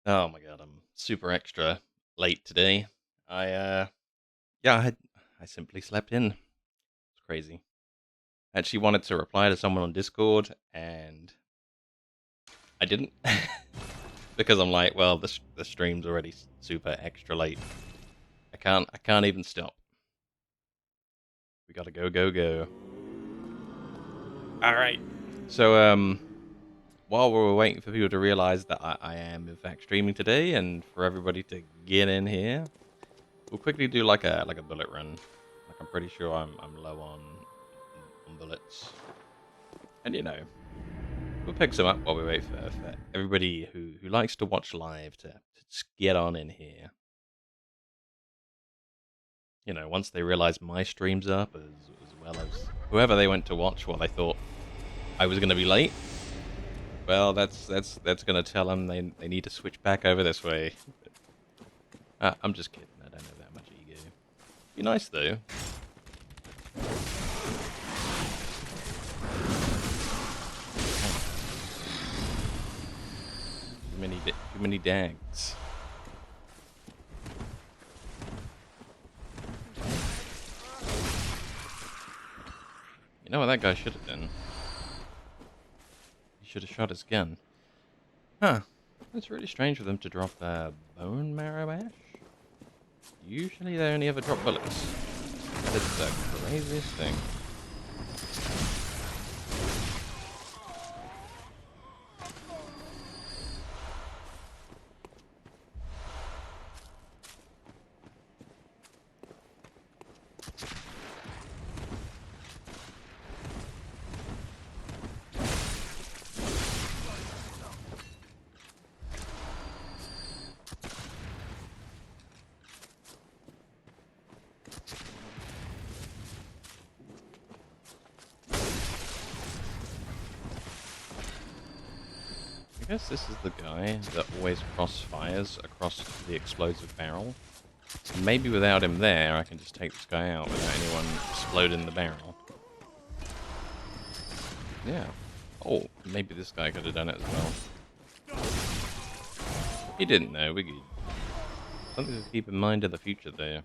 Oh my god, I'm super extra late today. Yeah, I simply slept in. It's crazy. I actually wanted to reply to someone on Discord and I didn't because I'm like, well, the stream's already super extra late. I can't even stop. We gotta go go go. All right. So while we're waiting for people to realize that I am in fact streaming today and for everybody to get in here, we'll quickly do like a bullet run. Like I'm pretty sure I'm low on bullets, and we'll pick some up while we wait for everybody who likes to watch live to just get on in here. Once they realize my stream's up as well as whoever they went to watch while they thought I was going to be late. Well, that's going to tell them they need to switch back over this way. I'm just kidding. I don't have that much ego. Be nice though. Too many dags. You know what that guy should have done? He should have shot his gun. Huh. That's really strange for them to drop bone marrow ash. Usually they only ever drop bullets. That is the craziest thing. I guess this is the guy that always crossfires across the explosive barrel. And maybe without him there, I can just take this guy out without anyone exploding the barrel. Yeah. Oh, maybe this guy could have done it as well. He didn't know. We could... Something to keep in mind in the future there.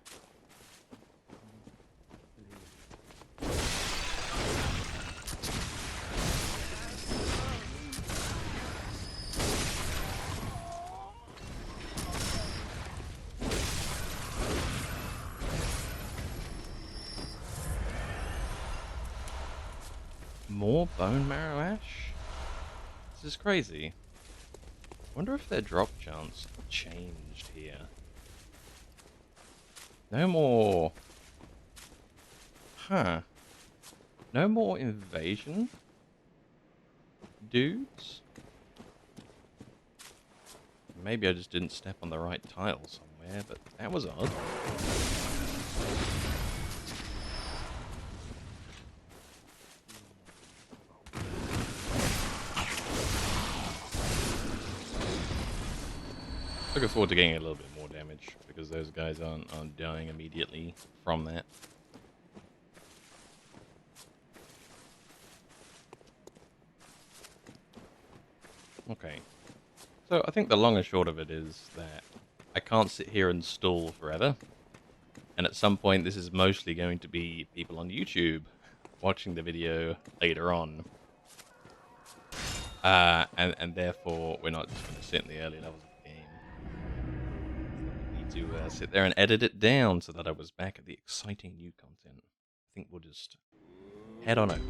More bone marrow ash? This is crazy. Wonder if their drop chance changed here. No more... Huh. No more invasion? Dudes? Maybe I just didn't step on the right tile somewhere, but that was odd. Looking forward to getting a little bit more damage, because those guys aren't dying immediately from that. Okay. So I think the long and short of it is that I can't sit here and stall forever. And at some point, this is mostly going to be people on YouTube watching the video later on. And therefore, we're not just going to sit in the early levels of the game. We need to sit there and edit it down so that I was back at the exciting new content. I think we'll just head on over.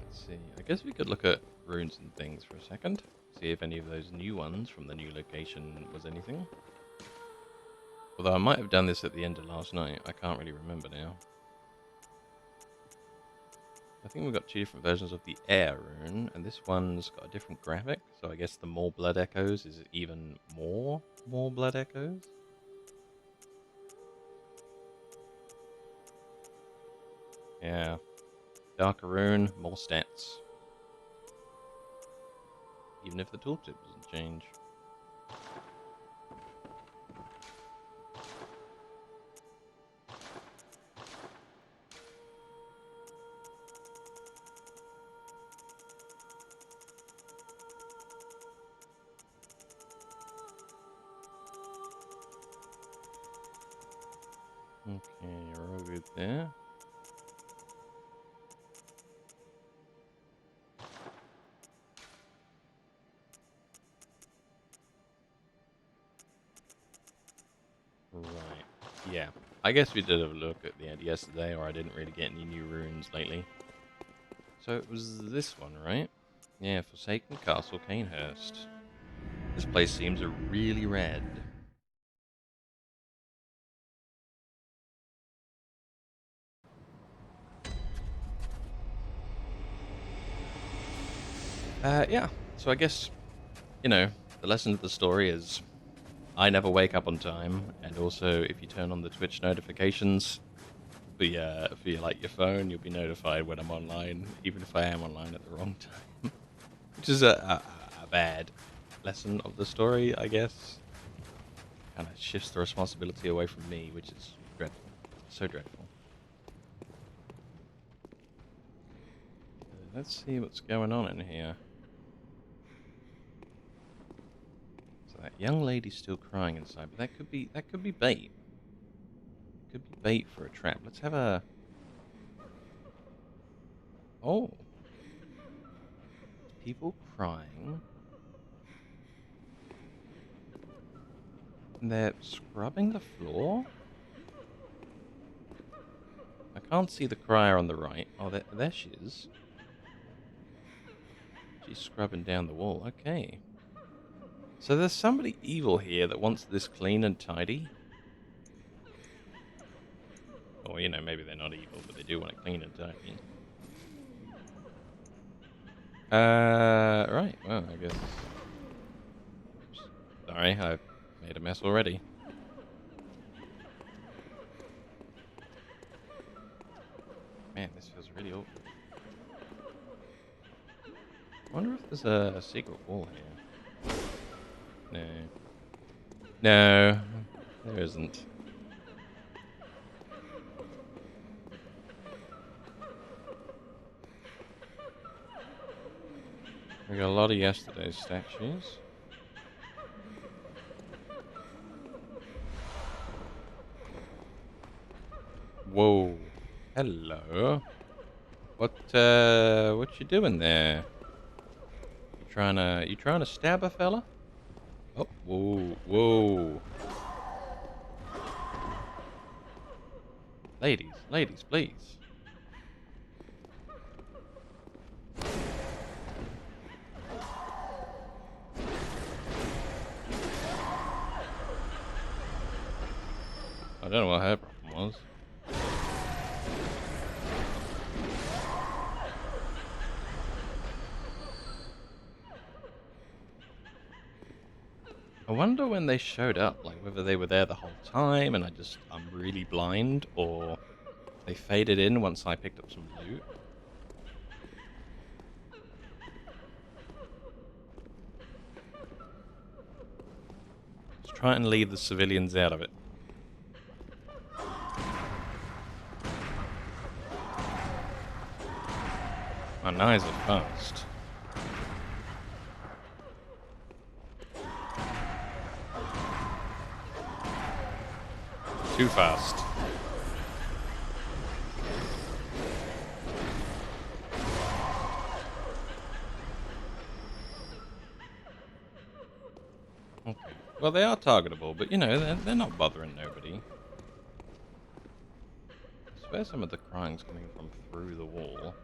Let's see. I guess we could look at runes and things for a second. See if any of those new ones from the new location was anything. Although I might have done this at the end of last night. I can't really remember now. I think we've got two different versions of the air rune, and this one's got a different graphic, so I guess the more blood echoes is even more blood echoes? Yeah. Darker rune, more stats. Even if the tooltip doesn't change. Good there. Right. Yeah. I guess we did have a look at the end yesterday, or I didn't really get any new runes lately. So it was this one, right? Yeah, Forsaken Castle, Canehurst. This place seems really red. Yeah. So I guess, the lesson of the story is I never wake up on time, and also if you turn on the Twitch notifications for your phone, you'll be notified when I'm online, even if I am online at the wrong time. Which is a bad lesson of the story, I guess. Kind of shifts the responsibility away from me, which is dreadful. So dreadful. Let's see what's going on in here. So that young lady's still crying inside, but that could be bait. Could be bait for a trap. Let's have a. Oh, people crying. And they're scrubbing the floor. I can't see the crier on the right. Oh, there she is. She's scrubbing down the wall. Okay. So there's somebody evil here that wants this clean and tidy. Or, maybe they're not evil, but they do want it clean and tidy. Right. Well, I guess. Sorry, I've made a mess already. Man, this feels really awkward. I wonder if there's a secret wall here. No. No, there isn't. We got a lot of yesterday's statues. Whoa. Hello. What you doing there? You trying to stab a fella? Oh, whoa. Ladies, please. I don't know what her problem was. I wonder when they showed up, like whether they were there the whole time and I'm really blind, or they faded in once I picked up some loot. Let's try and leave the civilians out of it. My knives are fast. Too fast. Okay. Well, they are targetable, but they're not bothering nobody. I swear some of the crying's coming from through the wall.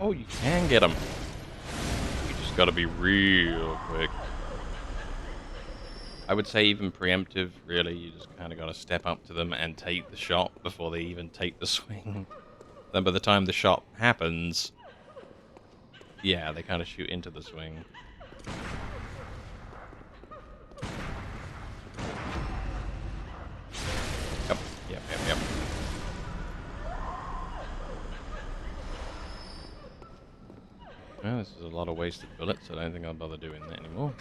Oh, you can get them. You just gotta be real quick. I would say even preemptive, really. You just kind of gotta step up to them and take the shot before they even take the swing. Then by the time the shot happens, yeah, they kind of shoot into the swing. Yep. Well, this is a lot of wasted bullets. I don't think I'll bother doing that anymore.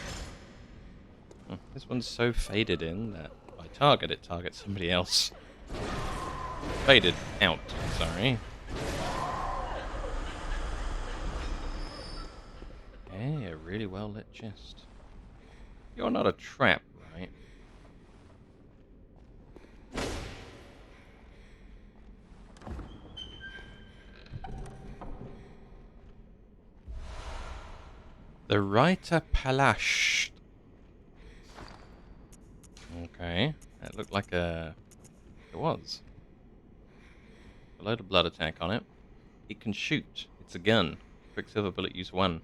This one's so faded in that if I target it, targets somebody else. Faded out, sorry. Hey, a really well lit chest. You're not a trap, right? The Reiter Palast. Okay, that looked like a... It was. A load of blood attack on it. It can shoot. It's a gun. Quicksilver bullet use 1.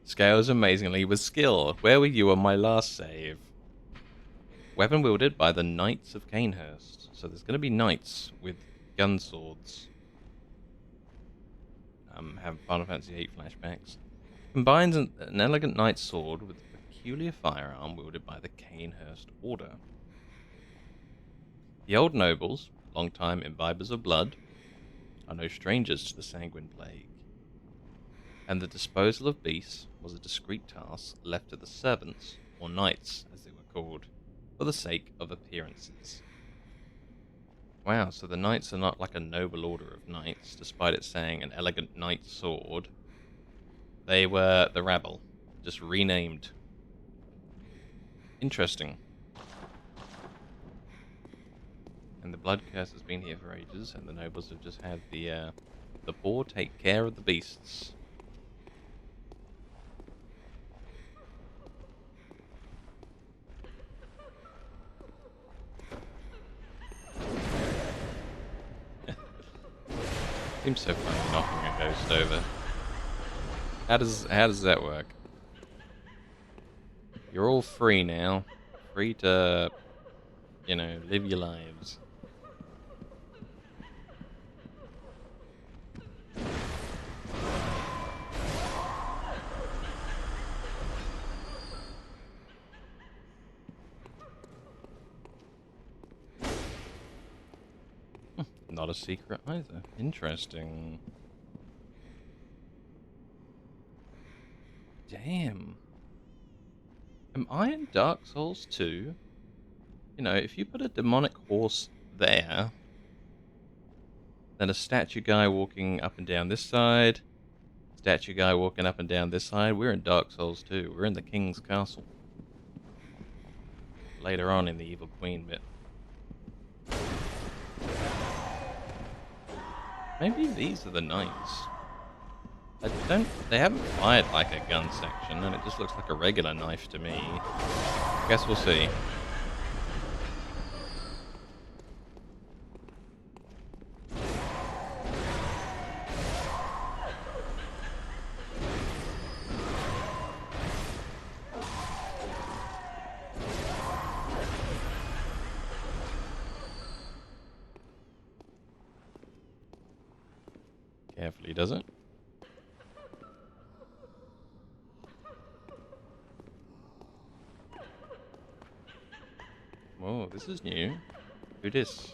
Scales amazingly with skill. Where were you on my last save? Weapon wielded by the Knights of Canehurst. So there's going to be knights with gun swords. Have Final Fantasy VIII flashbacks. Combines an elegant knight's sword with a peculiar firearm wielded by the Canehurst Order. The old nobles, long-time imbibers of blood, are no strangers to the sanguine plague, and the disposal of beasts was a discreet task left to the servants, or knights as they were called, for the sake of appearances. Wow, so the knights are not like a noble order of knights, despite it saying an elegant knight's sword. They were the rabble, just renamed. Interesting. And the blood curse has been here for ages, and the nobles have just had the poor take care of the beasts. Seems so funny knocking a ghost over. How does that work? You're all free now. Free to, you know, live your lives. Not a secret either. Interesting. Damn. Am I in Dark Souls 2? You know, if you put a demonic horse there, then a statue guy walking up and down this side, statue guy walking up and down this side, we're in Dark Souls 2. We're in the King's Castle. Later on in the Evil Queen bit. Maybe these are the knights. They haven't fired like a gun section, and it just looks like a regular knife to me. Guess we'll see. Carefully, does it? Whoa, this is new. Who dis?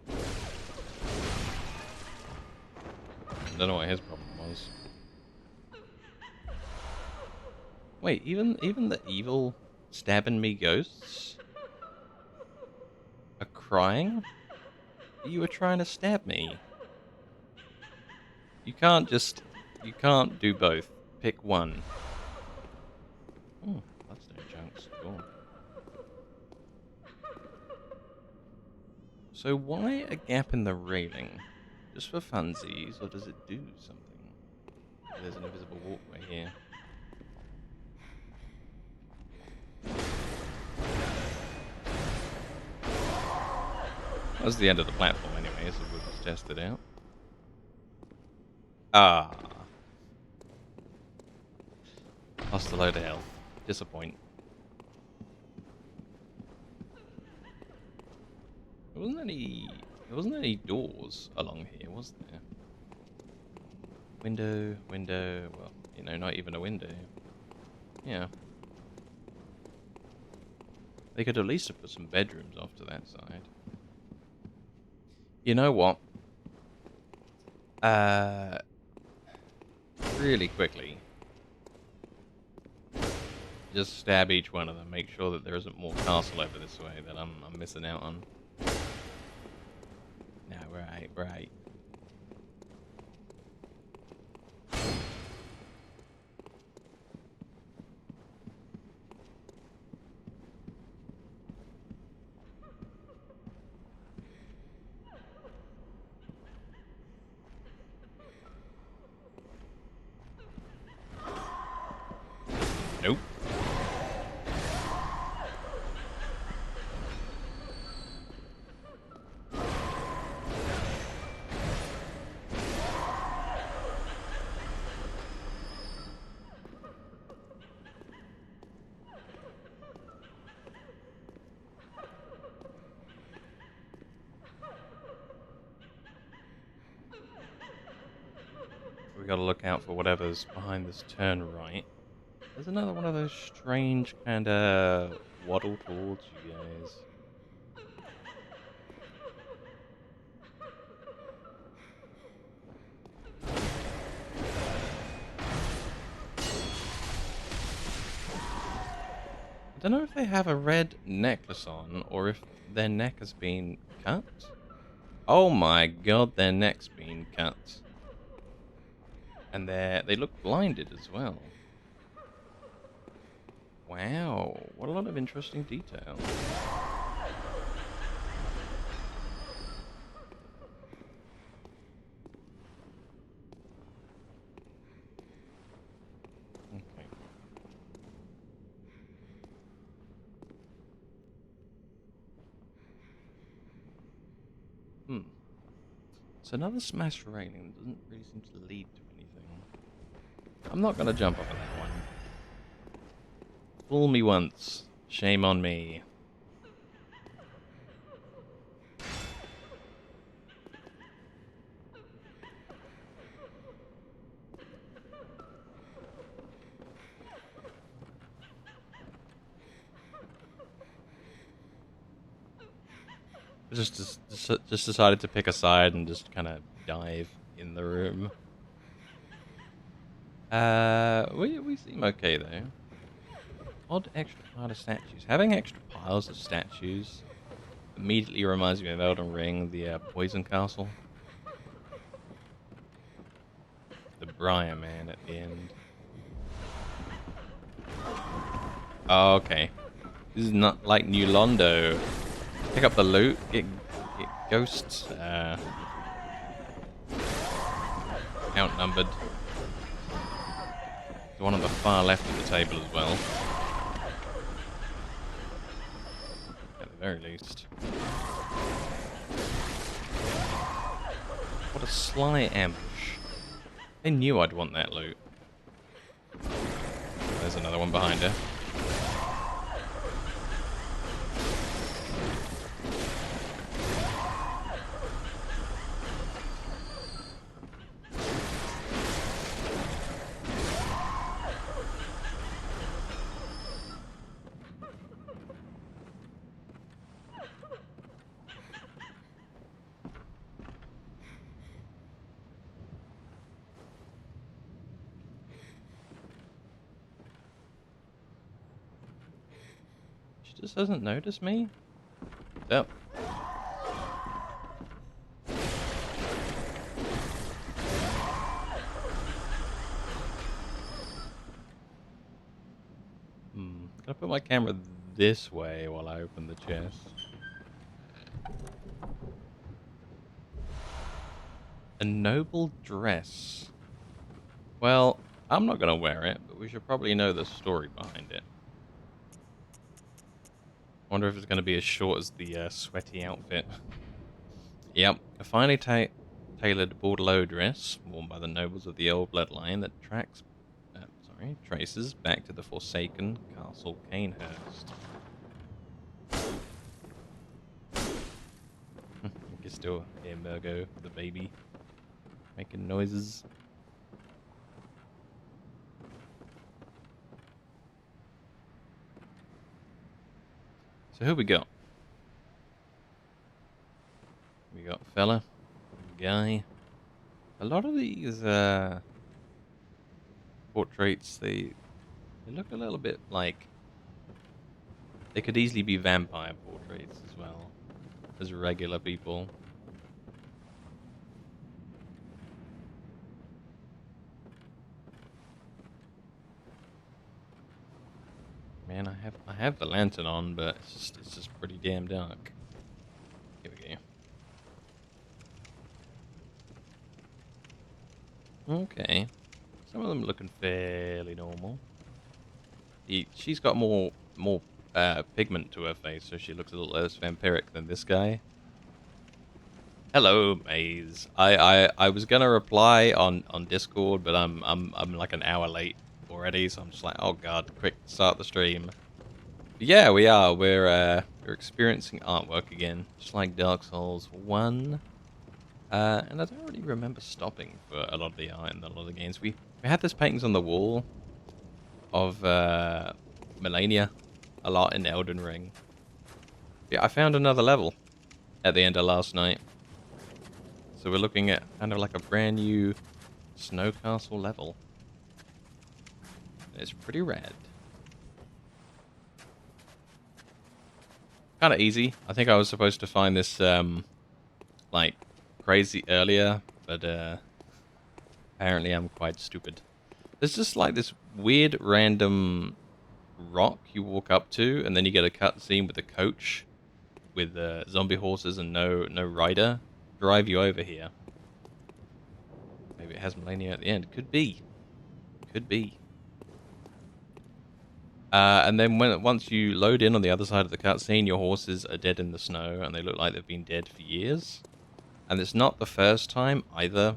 I don't know what his problem was. Wait, even the evil stabbing me ghosts are crying? You were trying to stab me. You can't do both. Pick one. Oh, bloodstone chunks. Cool. So why a gap in the railing? Just for funsies, or does it do something? There's an invisible walkway here. That was the end of the platform anyway, so we'll just test it out. Ah. Lost a load of health. Disappoint. There wasn't any doors along here, was there? Window, well, you know, not even a window. Yeah. They could at least have put some bedrooms off to that side. You know what? Uh, really quickly, just stab each one of them. Make sure that there isn't more castle over this way that I'm missing out on. No, right, right. Nope. We gotta look out for whatever's behind this turn right. There's another one of those strange kind of waddle towards you guys. I don't know if they have a red necklace on or if their neck has been cut. Oh my god, their neck's been cut. And they look blinded as well. Wow, what a lot of interesting detail. Okay. So another smash railing doesn't really seem to lead to anything. I'm not gonna jump off of that one. Fool me once, shame on me. Just decided to pick a side and just kind of dive in the room. We seem okay though. Odd extra pile of statues. Having extra piles of statues immediately reminds me of Elden Ring, the Poison Castle. The Briar Man at the end. Oh, okay. This is not like New Londo. Pick up the loot, get ghosts, outnumbered. The one on the far left of the table as well. At the very least. What a sly ambush. They knew I'd want that loot. There's another one behind her. She just doesn't notice me? Yep. Can I put my camera this way while I open the chest? A noble dress. Well, I'm not going to wear it, but we should probably know the story behind it. I wonder if it's going to be as short as the sweaty outfit. Yep, a finely tailored bordeaux dress worn by the nobles of the old bloodline that traces back to the forsaken Castle Canehurst. You can still hear Murgo, the baby, making noises. So who we got? We got fella, guy. A lot of these portraits, they look a little bit like they could easily be vampire portraits as well as regular people. Man, I have the lantern on, but it's just pretty damn dark. Here we go. Okay, some of them looking fairly normal. She's got more pigment to her face, so she looks a little less vampiric than this guy. Hello, Maze. I was gonna reply on Discord, but I'm like an hour late already, so I'm just like, oh god, quick, start the stream. But yeah, we are. We're experiencing artwork again, just like Dark Souls 1. And I don't really remember stopping for a lot of the art in a lot of the games. We had this paintings on the wall of Melania a lot in Elden Ring. Yeah, I found another level at the end of last night. So we're looking at kind of like a brand new snow castle level. It's pretty rad. Kind of easy. I think I was supposed to find this like crazy earlier, but apparently I'm quite stupid. There's just like this weird random rock you walk up to, and then you get a cutscene with a coach with zombie horses and no rider drive you over here. Maybe it has Melania at the end. Could be. Could be. And then once you load in on the other side of the cutscene, your horses are dead in the snow, and they look like they've been dead for years. And it's not the first time either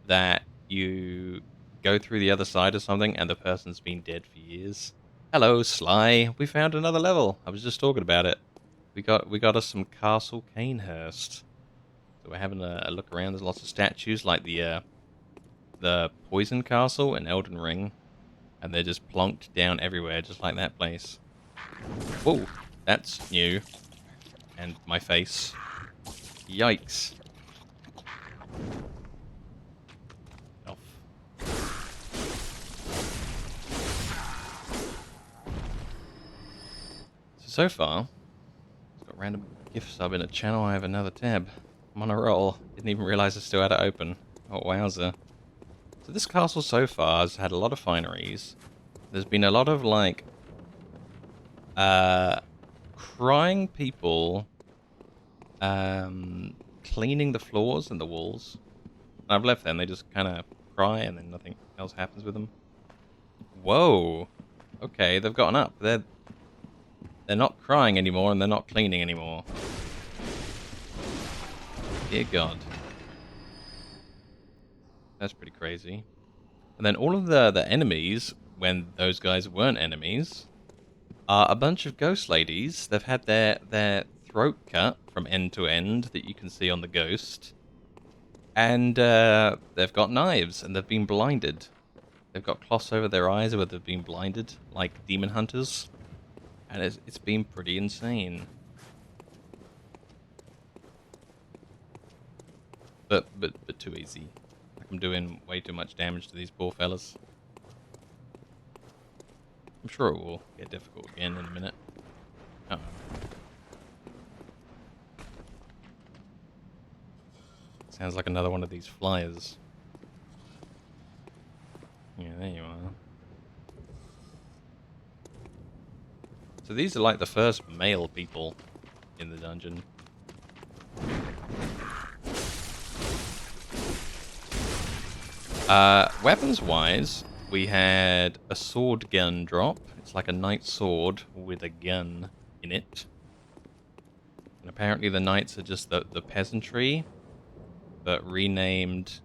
that you go through the other side of something and the person's been dead for years. Hello, Sly. We found another level. I was just talking about it. We got us some Castle Canehurst. So we're having a look around. There's lots of statues like the Poison Castle in Elden Ring, and they're just plonked down everywhere, just like that place. Whoa, that's new. And my face. Yikes. Off. So far, it's got random gift sub in a channel. I have another tab. I'm on a roll. Didn't even realize I still had it open. Oh, wowza. So this castle so far has had a lot of fineries. There's been a lot of, like, crying people cleaning the floors and the walls. And I've left them. They just kind of cry and then nothing else happens with them. Whoa. Okay, they've gotten up. They're not crying anymore and they're not cleaning anymore. Dear God. That's pretty crazy. And then all of the enemies, when those guys weren't enemies, are a bunch of ghost ladies. They've had their throat cut from end to end that you can see on the ghost. And they've got knives and they've been blinded. They've got cloths over their eyes where they've been blinded, like demon hunters. And it's been pretty insane. But too easy. Like I'm doing way too much damage to these poor fellas. I'm sure it will get difficult again in a minute. Uh-oh. Sounds like another one of these flyers. Yeah, there you are. So these are like the first male people in the dungeon. Weapons-wise, we had a sword gun drop. It's like a knight sword with a gun in it. And apparently the knights are just the peasantry, but renamed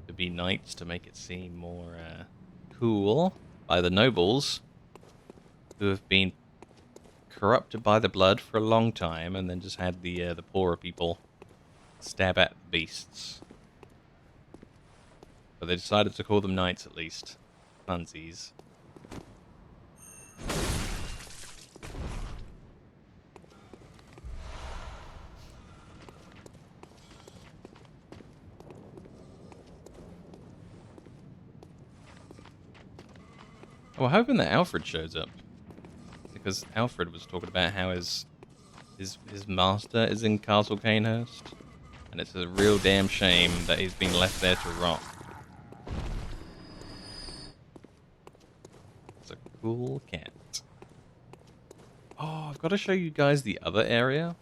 to be knights to make it seem more cool by the nobles, who have been corrupted by the blood for a long time and then just had the poorer people stab at the beasts. But they decided to call them knights at least. Funsies. Oh, I'm hoping that Alfred shows up. Because Alfred was talking about how his master is in Castle Canehurst. And it's a real damn shame that he's been left there to rot. It's a cool cat. Oh, I've got to show you guys the other area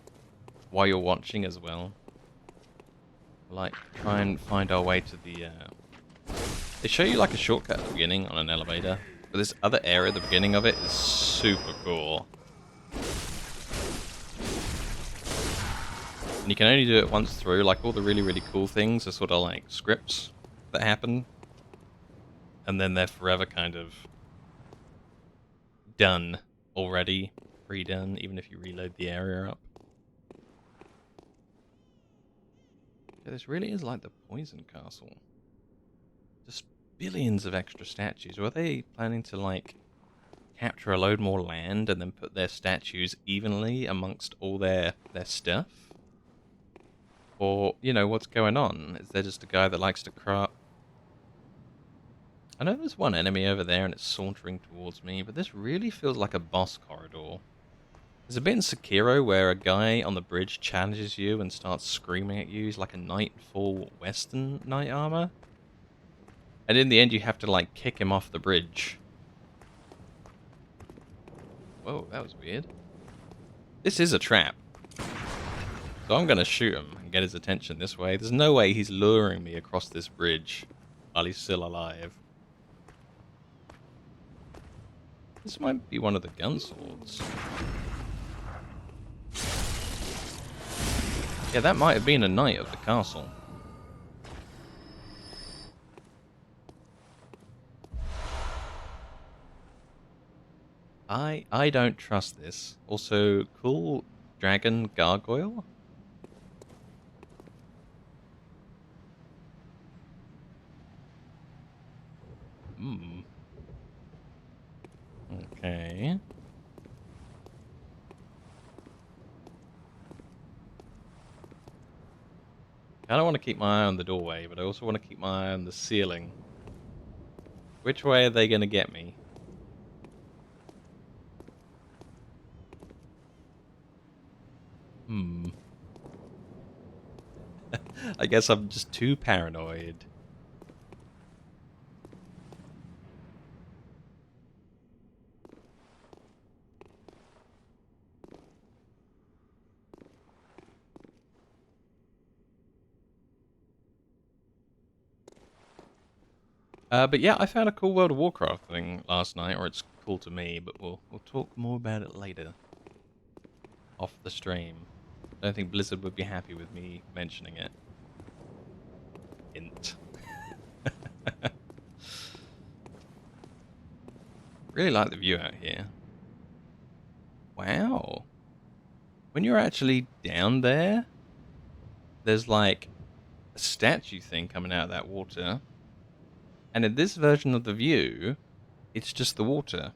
while you're watching as well. Like, try and find our way to the... They show you like a shortcut at the beginning on an elevator. But this other area at the beginning of it is super cool. And you can only do it once through. Like, all the really, really cool things are sort of like scripts that happen. And then they're forever kind of done already. Pre-done, even if you reload the area up. Yeah, this really is like the Poison Castle. Just billions of extra statues. Were they planning to, like, capture a load more land and then put their statues evenly amongst all their stuff? Or, you know, what's going on? Is there just a guy that likes to craft? I know there's one enemy over there and it's sauntering towards me, but this really feels like a boss corridor. There's a bit in Sekiro where a guy on the bridge challenges you and starts screaming at you. He's like a knight in full Western knight armor. And in the end, you have to, like, kick him off the bridge. Whoa, that was weird. This is a trap. So I'm going to shoot him and get his attention this way. There's no way he's luring me across this bridge while he's still alive. This might be one of the gun swords. Yeah, that might have been a knight of the castle. I don't trust this. Also, cool dragon gargoyle. Hmm. Okay. I don't want to keep my eye on the doorway, but I also want to keep my eye on the ceiling. Which way are they going to get me? Hmm. I guess I'm just too paranoid. But yeah, I found a cool World of Warcraft thing last night, or it's cool to me, but we'll talk more about it later. Off the stream. I don't think Blizzard would be happy with me mentioning it. Hint. Really like the view out here. Wow. When you're actually down there, there's like a statue thing coming out of that water. And in this version of the view, it's just the water.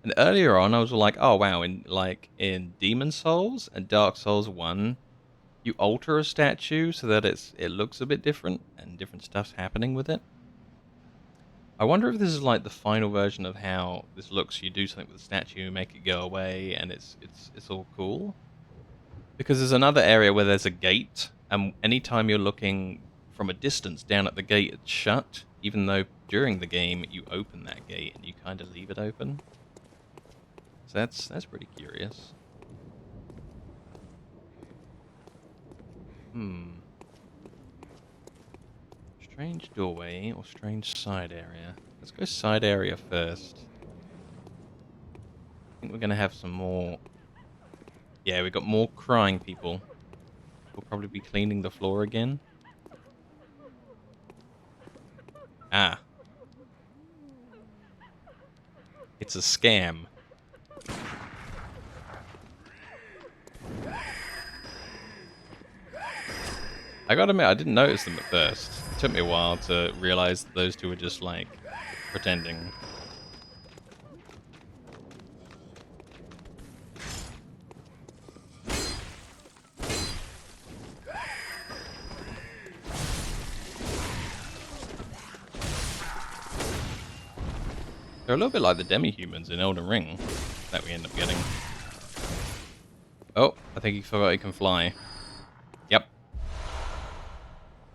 And earlier on, I was like, oh wow, in Demon Souls and Dark Souls 1, you alter a statue so that it looks a bit different and different stuff's happening with it. I wonder if this is like the final version of how this looks. You do something with the statue, make it go away, and it's all cool. Because there's another area where there's a gate, and anytime you're looking from a distance down at the gate, it's shut, even though during the game you open that gate and you kind of leave it open. So that's pretty curious. Strange doorway or strange side area? Let's go side area first. I think we're going to have some more... Yeah, we got more crying people. We'll probably be cleaning the floor again. Ah. It's a scam. I gotta admit, I didn't notice them at first. It took me a while to realize that those two were just, like, pretending. They're a little bit like the demi-humans in Elden Ring that we end up getting. Oh, I think he forgot he can fly. Yep.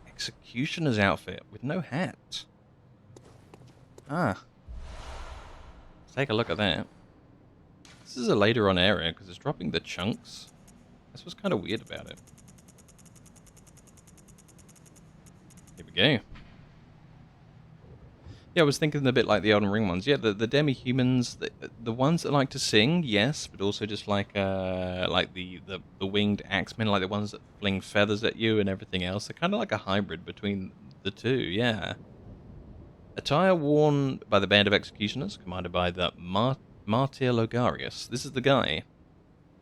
Executioner's outfit with no hat. Ah. Let's take a look at that. This is a later on area because it's dropping the chunks. That's what's kind of weird about it. Here we go. Yeah, I was thinking a bit like the Elden Ring ones. Yeah, the demi-humans, the ones that like to sing, yes, but also just like the winged axemen, like the ones that fling feathers at you and everything else. They're kind of like a hybrid between the two, yeah. Attire worn by the band of executioners, commanded by the Martyr Logarius. This is the guy.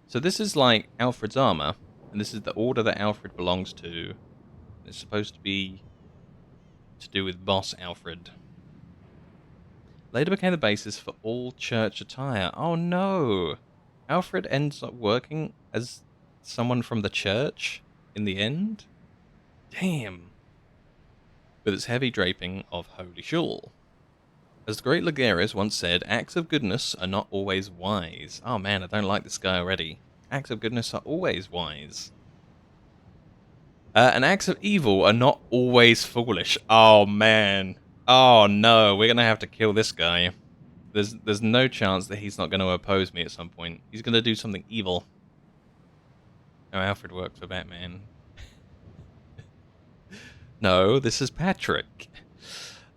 So this is like Alfred's armor, and this is the order that Alfred belongs to. It's supposed to be to do with Boss Alfred. Later became the basis for all church attire. Oh no! Alfred ends up working as someone from the church in the end? Damn. With its heavy draping of holy shawl. As the great Ligarius once said, acts of goodness are not always wise. Oh man, I don't like this guy already. Acts of goodness are always wise. And acts of evil are not always foolish. Oh man. Oh no, we're gonna have to kill this guy. There's no chance that he's not going to oppose me at some point. He's going to do something evil. Oh, Alfred works for Batman. No, this is Patrick.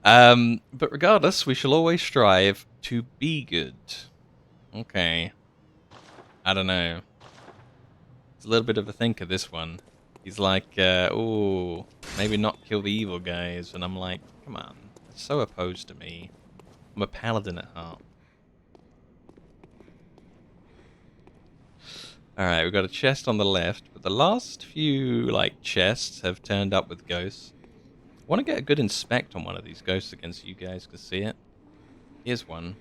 But regardless, we shall always strive to be good. Okay. I don't know. It's a little bit of a thinker, this one. He's like, ooh, maybe not kill the evil guys. And I'm like, come on. It's so opposed to me. I'm a paladin at heart. Alright, we've got a chest on the left, but the last few, like, chests have turned up with ghosts. I want to get a good inspect on one of these ghosts again so you guys can see it. Here's one.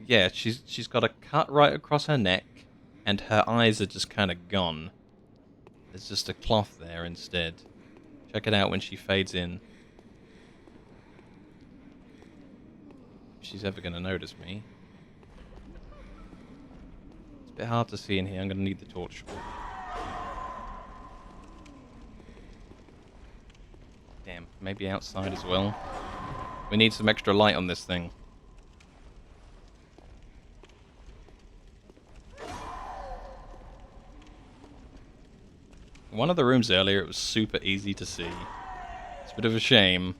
Yeah, she's got a cut right across her neck, and her eyes are just kind of gone. There's just a cloth there instead. Check it out when she fades in. If she's ever going to notice me. It's a bit hard to see in here. I'm going to need the torch. Damn, maybe outside as well. We need some extra light on this thing. One of the rooms earlier, it was super easy to see. It's a bit of a shame.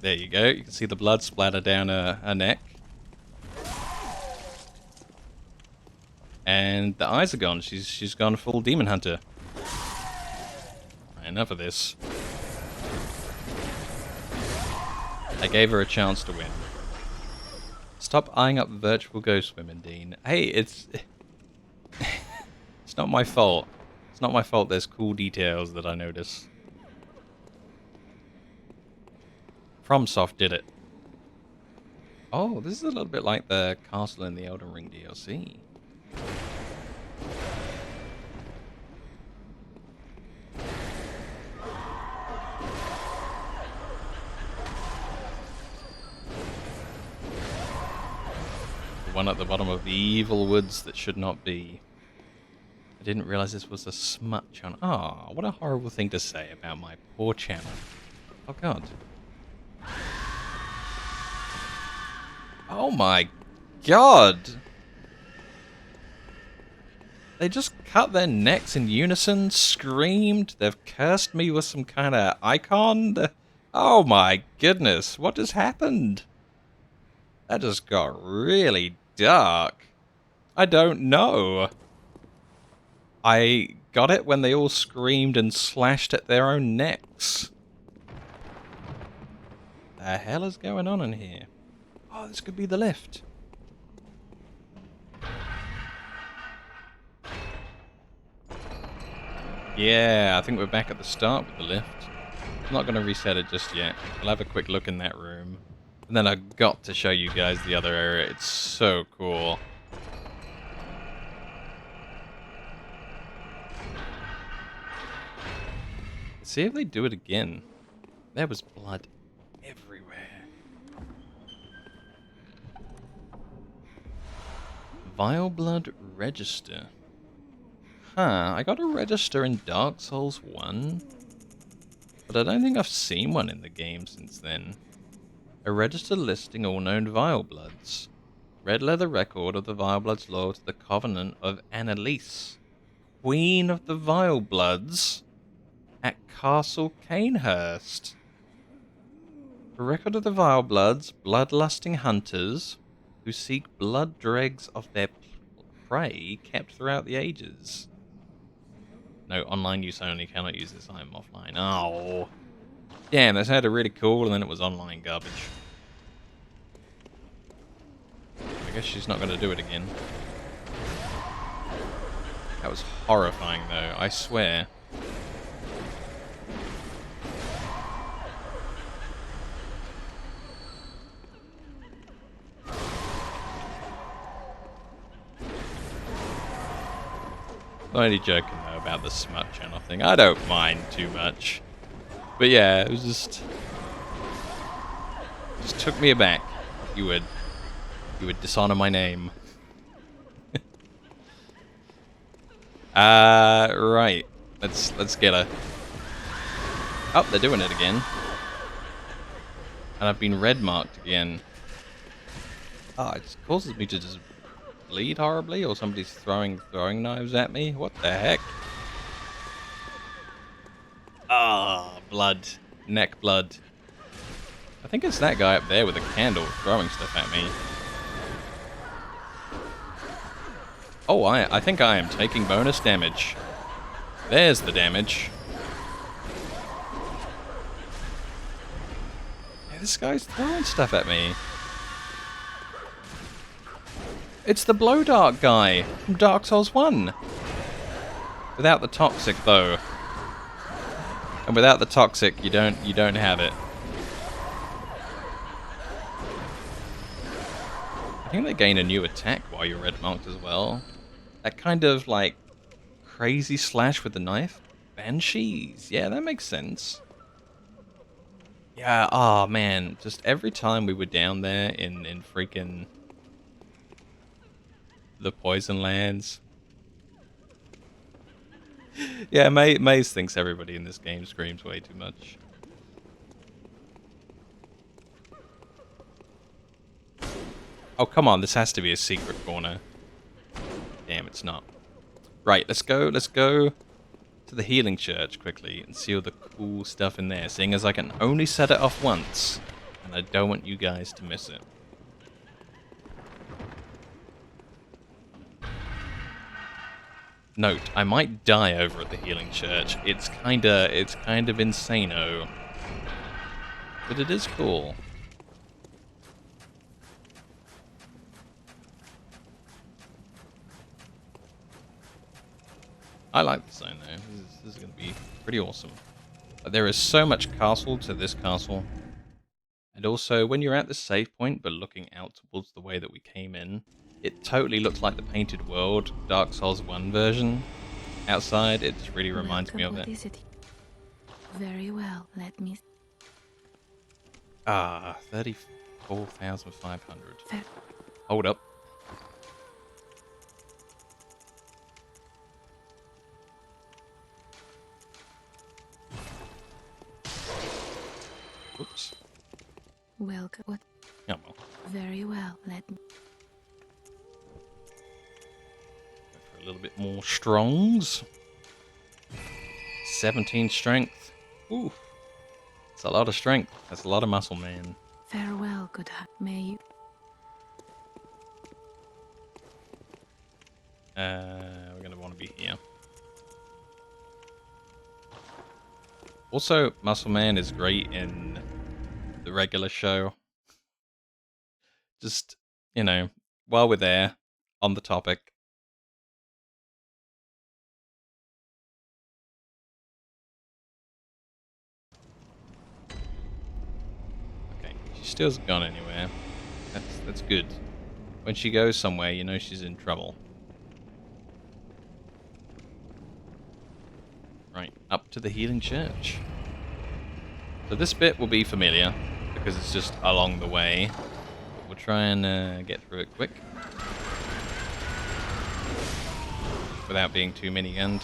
There you go. You can see the blood splatter down her neck. And the eyes are gone. She's gone full demon hunter. Right, enough of this. I gave her a chance to win. Stop eyeing up virtual ghost women, Dean. Hey, it's it's not my fault. It's not my fault there's cool details that I notice. FromSoft did it. Oh, this is a little bit like the castle in the Elden Ring DLC. The one at the bottom of the evil woods that should not be. I didn't realize this was a smut channel. Ah, oh, what a horrible thing to say about my poor channel. Oh god. Oh my god! They just cut their necks in unison, screamed, they've cursed me with some kind of icon. Oh my goodness, what just happened? That just got really dark. I don't know. I got it when they all screamed and slashed at their own necks. The hell is going on in here? Oh, this could be the lift. Yeah, I think we're back at the start with the lift. I'm not going to reset it just yet. I'll have a quick look in that room. And then I've got to show you guys the other area. It's so cool. Let's see if they do it again. There was blood everywhere. Vile Blood Register. Huh, I got a register in Dark Souls 1, but I don't think I've seen one in the game since then. A register listing all known Vile Bloods. Red leather record of the Vile Bloods loyal to the Covenant of Annalise, Queen of the Vile Bloods, at Castle Canehurst. A record of the Vile Bloods, bloodlusting hunters who seek blood dregs of their prey kept throughout the ages. No, online use only, cannot use this item offline. Oh. Damn, that sounded really cool, and then it was online garbage. I guess she's not going to do it again. That was horrifying, though, I swear. I'm only joking, though, about the smut channel thing. I don't mind too much. But yeah, it was just took me aback. You would dishonor my name. Right. Let's get her. Oh, they're doing it again. And I've been red marked again. Oh, it just causes me to just bleed horribly, or somebody's throwing knives at me. What the heck? Ah, blood. Neck blood. I think it's that guy up there with a candle throwing stuff at me. Oh, I think I am taking bonus damage. There's the damage. Yeah, this guy's throwing stuff at me. It's the Blow Dark guy from Dark Souls 1. Without the toxic, though. And without the toxic, you don't have it. I think they gain a new attack while you're red marked as well. That kind of like crazy slash with the knife. Banshees. Yeah, that makes sense. Yeah, oh man, just every time we were down there in freaking the Poison Lands. Yeah, Maze thinks everybody in this game screams way too much. Oh, come on, this has to be a secret corner. Damn, it's not. Right, let's go to the healing church quickly and see all the cool stuff in there, seeing as I can only set it off once, and I don't want you guys to miss it. Note, I might die over at the healing church. It's kind of insane-o. But it is cool. I like the zone though. This is going to be pretty awesome. There is so much castle to this castle. And also, when you're at the save point but looking out towards the way that we came in, it totally looks like the Painted World Dark Souls 1 version outside. It just really reminds me of it. What is it? Very well, let me... Ah, 34,500. Hold up. Oops. Welcome. What? Oh well. Very well, let me... Go for a little bit more strongs. 17 strength. Ooh. That's a lot of strength. That's a lot of muscle, man. Farewell, good may you... We're going to want to be here. Also, Muscle Man is great in the regular show. Just, you know, while we're there, on the topic. Okay, she still hasn't gone anywhere. That's good. When she goes somewhere, you know she's in trouble. Right, up to the healing church. So this bit will be familiar, because it's just along the way. But we'll try and get through it quick. Without being too minigunned.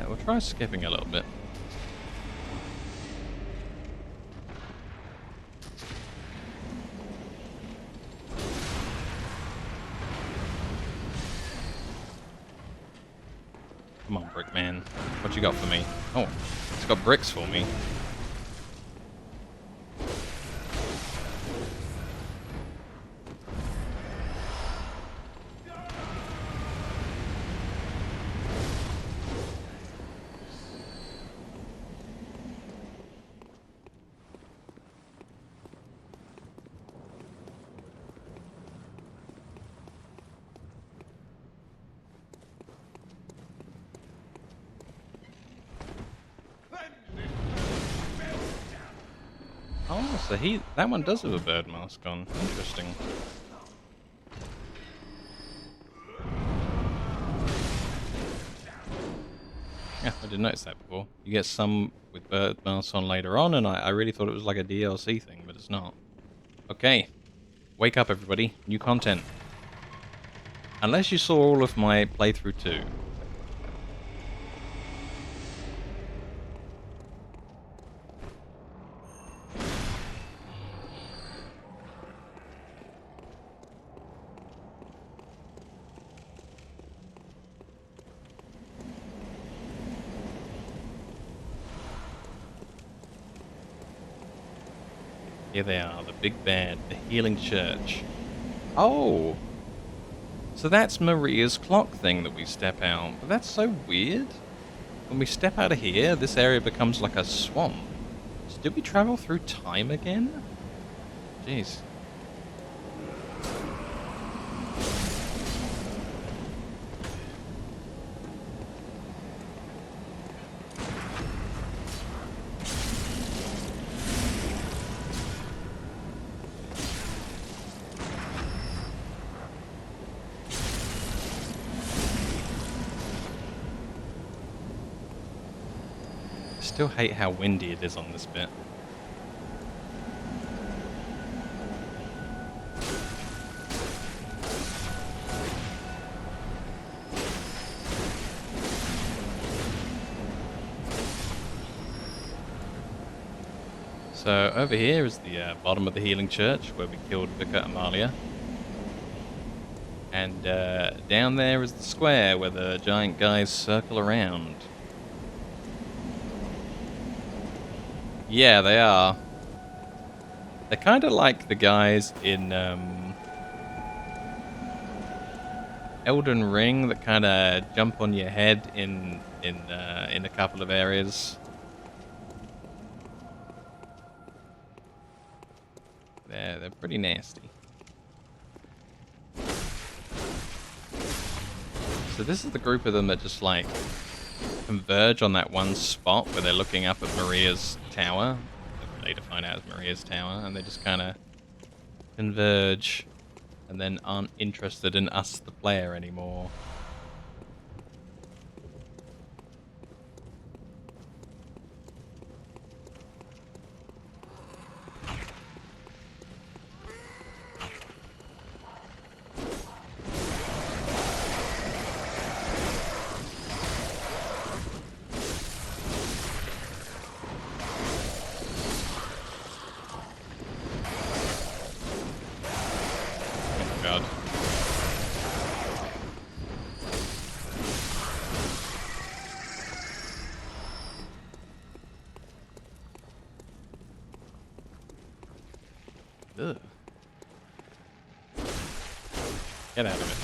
We'll try skipping a little bit. Come on, Brickman. What you got for me? Oh, it's got bricks for me. Oh, so that one does have a bird mask on. Interesting. Yeah, I didn't notice that before. You get some with bird masks on later on, and I really thought it was like a DLC thing, but it's not. Okay, wake up everybody. New content. Unless you saw all of my playthrough too. Here they are, the big bad, the healing church. Oh! So that's Maria's clock thing that we step out. But that's so weird. When we step out of here, this area becomes like a swamp. So did we travel through time again? Jeez. Still hate how windy it is on this bit. So over here is the bottom of the healing church where we killed Vicar Amalia. And down there is the square where the giant guys circle around. Yeah, they are. They're kind of like the guys in Elden Ring that kind of jump on your head in a couple of areas. They're pretty nasty. So this is the group of them that just like converge on that one spot where they're looking up at Maria's tower. Later find out it's Maria's tower, and they just kind of converge and then aren't interested in us, the player, anymore. God. Ugh. Get out of it.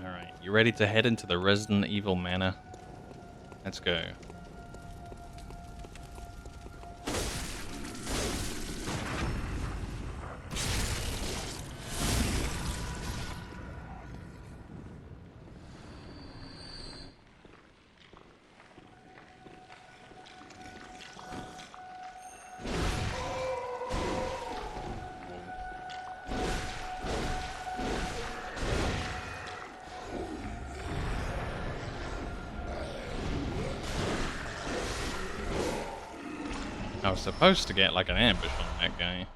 Alright, you ready to head into the Resident Evil Manor? Let's go. I was supposed to get like an ambush on that guy.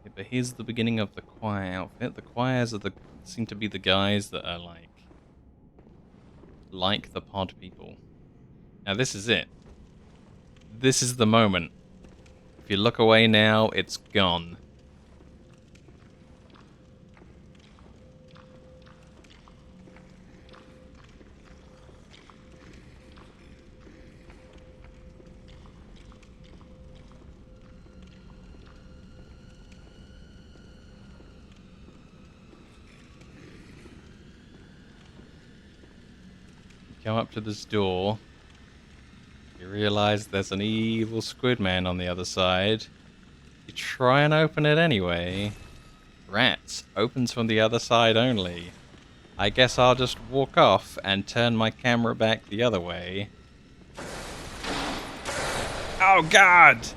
Yeah, but here's the beginning of the choir outfit. The choirs are seem to be the guys that are like the pod people. Now this is it. This is the moment. If you look away now, it's gone. Come up to this door. You realize there's an evil squid man on the other side. You try and open it anyway. Rats. Opens from the other side only. I guess I'll just walk off and turn my camera back the other way. Oh god!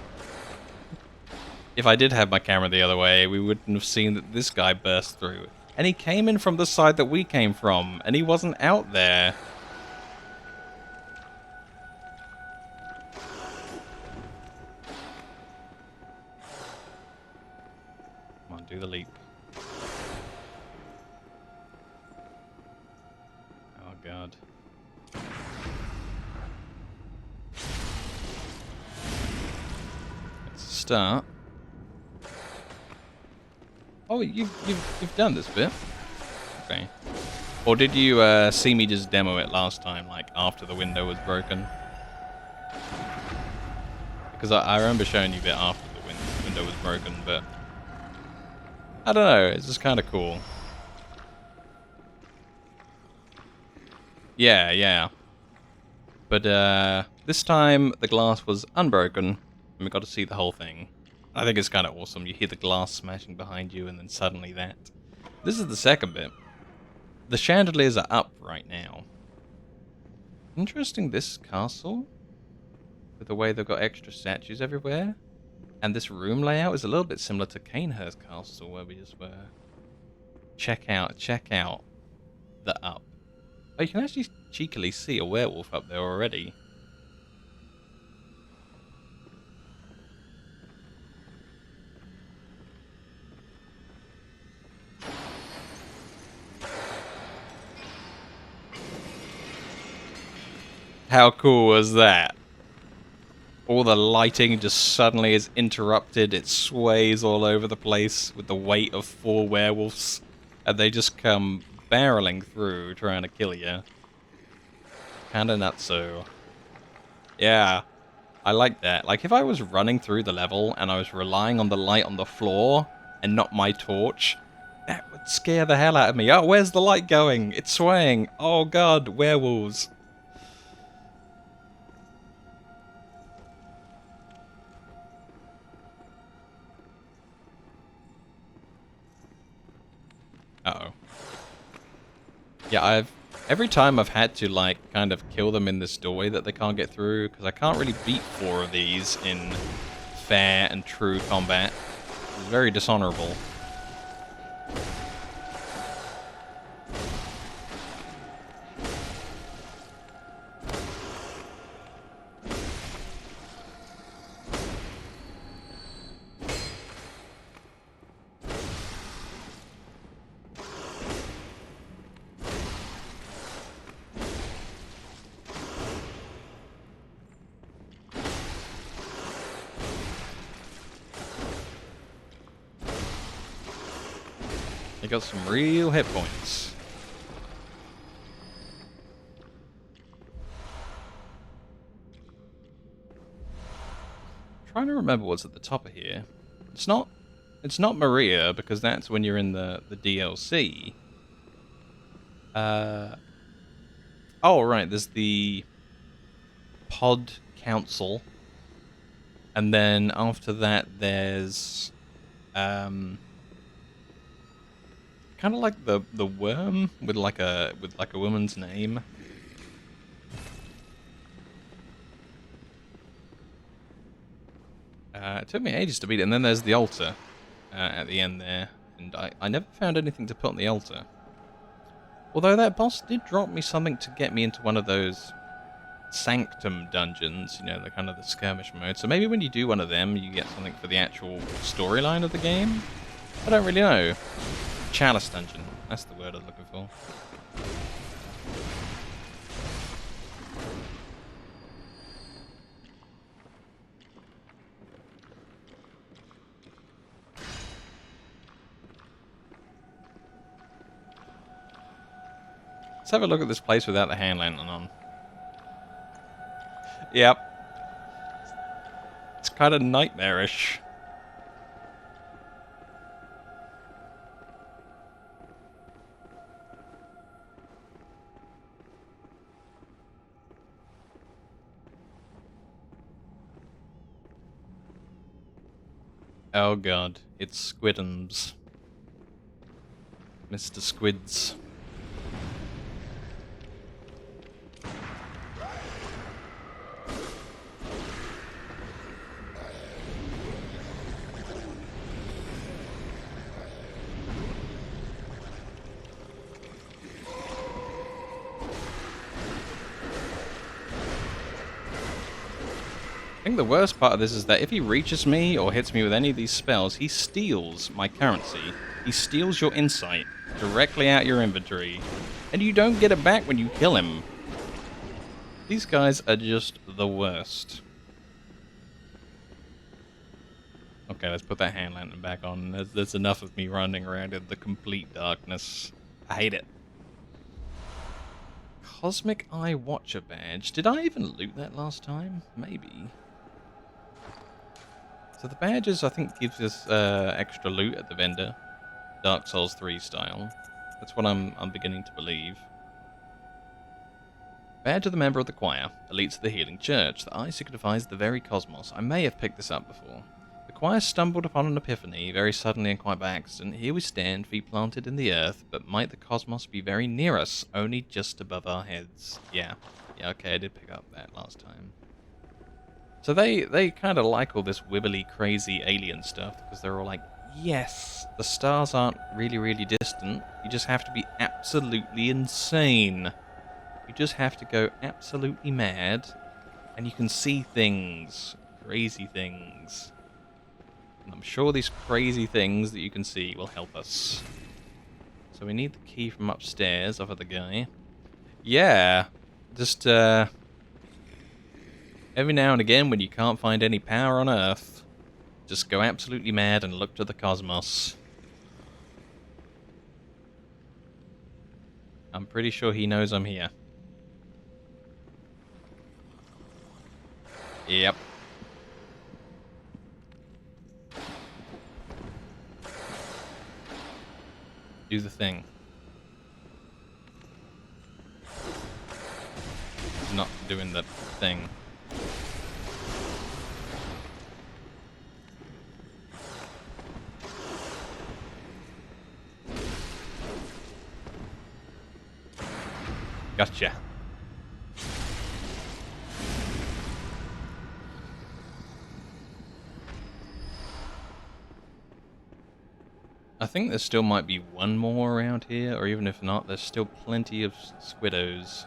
If I did have my camera the other way, we wouldn't have seen that this guy burst through. And he came in from the side that we came from, and he wasn't out there. Come on, do the leap. Oh god. Let's start. Oh, you've done this bit. Okay. Or did you see me just demo it last time, like after the window was broken? Because I remember showing you a bit after the window was broken, but I don't know. It's just kind of cool. Yeah. But this time the glass was unbroken, and we got to see the whole thing. I think it's kind of awesome. You hear the glass smashing behind you, and then suddenly that. This is the second bit. The chandeliers are up right now. Interesting, this castle, with the way they've got extra statues everywhere. And this room layout is a little bit similar to Canehurst Castle, where we just were. Check out the up. Oh, you can actually cheekily see a werewolf up there already. How cool was that? All the lighting just suddenly is interrupted. It sways all over the place with the weight of 4 werewolves. And they just come barreling through trying to kill you. Kinda nutso. Yeah, I like that. Like, if I was running through the level and I was relying on the light on the floor and not my torch, that would scare the hell out of me. Oh, where's the light going? It's swaying. Oh god, werewolves. Uh-oh. Yeah, every time I've had to, like, kind of kill them in this doorway that they can't get through, because I can't really beat 4 of these in fair and true combat. It's very dishonorable. They got some real hit points. Trying to remember what's at the top of here. It's not Maria, because that's when you're in the DLC. Oh right, there's the Pod Council. And then after that there's kind of like the worm with like a woman's name. It took me ages to beat it, and then there's the altar at the end there, and I never found anything to put on the altar. Although that boss did drop me something to get me into one of those Sanctum dungeons, you know, the kind of the skirmish mode. So maybe when you do one of them, you get something for the actual storyline of the game? I don't really know. Chalice dungeon. That's the word I was looking for. Let's have a look at this place without the hand lantern on. Yep. It's kind of nightmarish. Oh god, it's Squidums. Mr. Squids. I think the worst part of this is that if he reaches me or hits me with any of these spells, he steals my currency. He steals your insight directly out your inventory, and you don't get it back when you kill him. These guys are just the worst. Okay, let's put that hand lantern back on. There's enough of me running around in the complete darkness. I hate it. Cosmic Eye Watcher badge. Did I even loot that last time? Maybe. So the badges, I think, gives us extra loot at the vendor. Dark Souls 3 style. That's what I'm beginning to believe. Badge of the member of the choir. Elites of the Healing Church. The eye signifies the very cosmos. I may have picked this up before. The choir stumbled upon an epiphany, very suddenly and quite by accident. Here we stand, feet planted in the earth, but might the cosmos be very near us, only just above our heads. Yeah, okay, I did pick up that last time. So they kind of like all this wibbly, crazy alien stuff, because they're all like, yes, the stars aren't really, really distant. You just have to be absolutely insane. You just have to go absolutely mad, and you can see things. Crazy things. And I'm sure these crazy things that you can see will help us. So we need the key from upstairs off of the guy. Yeah, just every now and again when you can't find any power on Earth, just go absolutely mad and look to the cosmos. I'm pretty sure he knows I'm here. Yep. Do the thing. He's not doing the thing. Gotcha. I think there still might be one more around here, or even if not, there's still plenty of squiddos.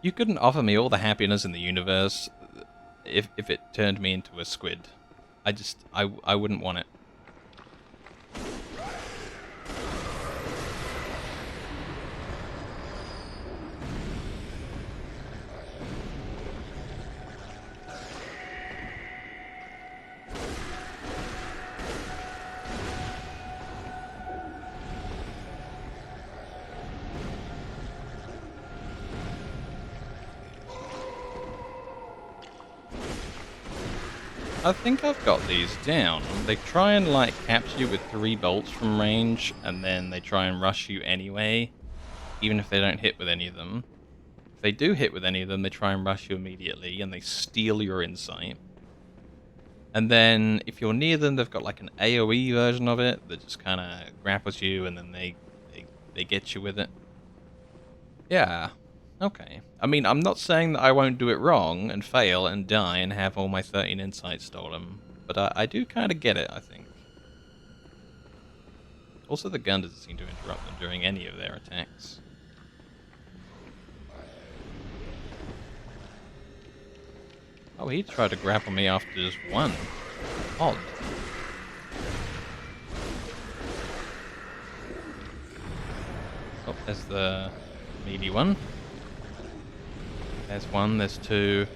You couldn't offer me all the happiness in the universe if it turned me into a squid. I wouldn't want it. I think I've got these down. They try and like capture you with 3 bolts from range, and then they try and rush you anyway, even if they don't hit with any of them. If they do hit with any of them, they try and rush you immediately, and they steal your insight. And then if you're near them, they've got like an AoE version of it that just kind of grapples you, and then they get you with it. Yeah. Okay. I mean, I'm not saying that I won't do it wrong and fail and die and have all my 13 insights stolen. but I do kind of get it, I think. Also, the gun doesn't seem to interrupt them during any of their attacks. Oh, he tried to grapple me after just one. Odd. Oh, there's the meaty one. There's one, there's two,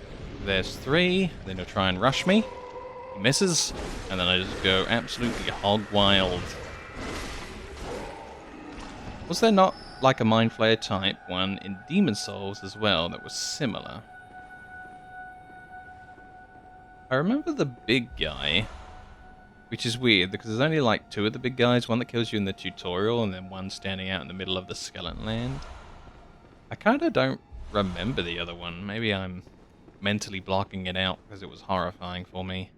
there's three. Then he'll try and rush me. He misses. And then I just go absolutely hog wild. Was there not like a Mind Flayer type one in Demon Souls as well that was similar? I remember the big guy, which is weird because there's only like two of the big guys, one that kills you in the tutorial and then one standing out in the middle of the skeleton land. I kind of don't remember the other one. Maybe I'm mentally blocking it out because it was horrifying for me.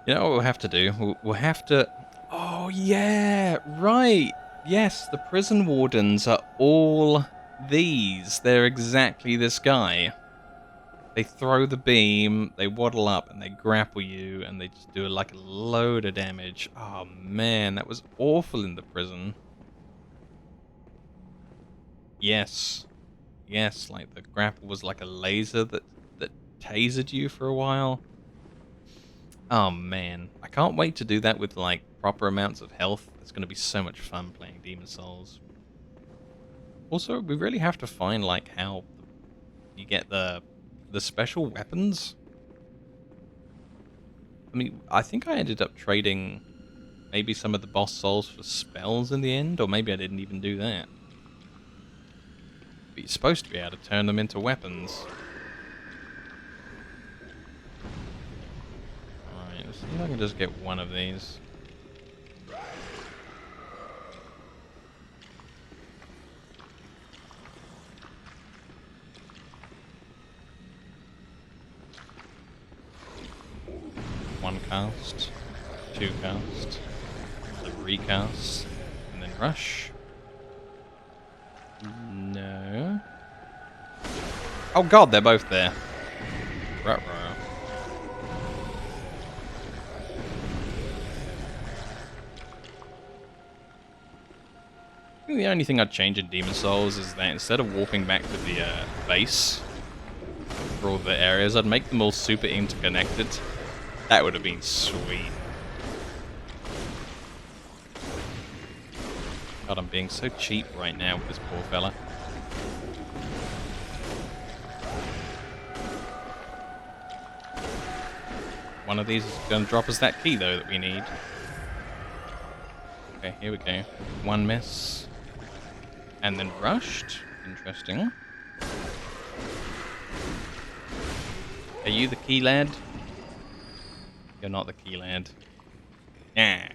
You know what we'll have to do? We'll have to... Oh, yeah! Right! Yes, the prison wardens are all these. They're exactly this guy. They throw the beam, they waddle up, and they grapple you, and they just do like a load of damage. Oh, man, that was awful in the prison. Yes. Yes, like the grapple was like a laser that tasered you for a while. Oh man, I can't wait to do that with like proper amounts of health. It's going to be so much fun playing Demon Souls. Also, we really have to find like how you get the special weapons. I mean, I think I ended up trading maybe some of the boss souls for spells in the end, or maybe I didn't even do that. But you're supposed to be able to turn them into weapons. Let's see if I can just get one of these. One cast, two cast, three casts, and then rush. No. Oh god, they're both there. Ruh-roh. I think the only thing I'd change in Demon Souls is that instead of warping back to the base for all the areas, I'd make them all super interconnected. That would have been sweet. God, I'm being so cheap right now with this poor fella. One of these is going to drop us that key, though, that we need. Okay, here we go. One miss. And then rushed. Interesting. Are you the key lad? You're not the key lad. Yeah.